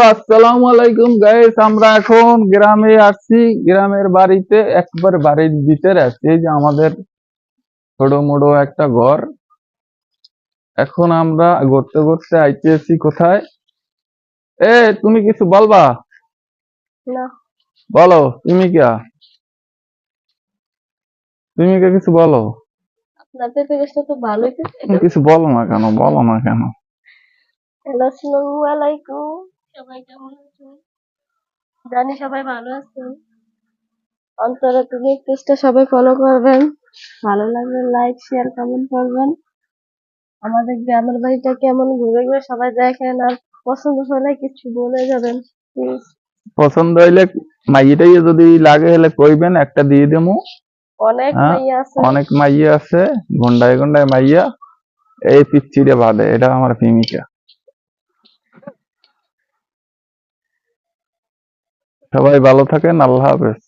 আসসালামু আলাইকুম গাইস। আমরা এখন গ্রামে আসছি, গ্রামের বাড়িতে একবার বাড়ির ভিতরে আছি। এই যে আমাদের ছোট মোটো একটা ঘর। এখন আমরা ঘুরতে ঘুরতে আইতেছি কোথায়। তুমি কিছু বলবা? না, বলো তুমি কে কিছু বলো। আপনার পেঁপে গাছটা তো ভালোই পেঁপে তুমি গাছ। কিছু বলো না কেন, বলো না কেন? হ্যালো, আসসালামু আলাইকুম। সবাই কেমন আছেন? জানি সবাই ভালো আছেন। অন্তরা তুমি পেজটা সবাই ফলো করবেন, ভালো লাগলে লাইক শেয়ার কমেন্ট করবেন। আমাদের গ্রামের বাড়িটা কেমন ঘুরে ঘুরে সবাই দেখেন, আর পছন্দ হলে কিছু বলে যাবেন প্লিজ। পছন্দ হইলে মাইয়াটাই যদি লাগে হলে কইবেন, একটা দিয়ে দেবো। অনেক হ্যাঁ, মাইয়া আছে। অনেক মাইয়া আছে, গন্ডায় গন্ডায় মাইয়া। এই পিচ্চিরে বাদে, এটা আমার প্রেমিকা। সবাই ভালো থাকেন, আল্লাহ হাফেজ।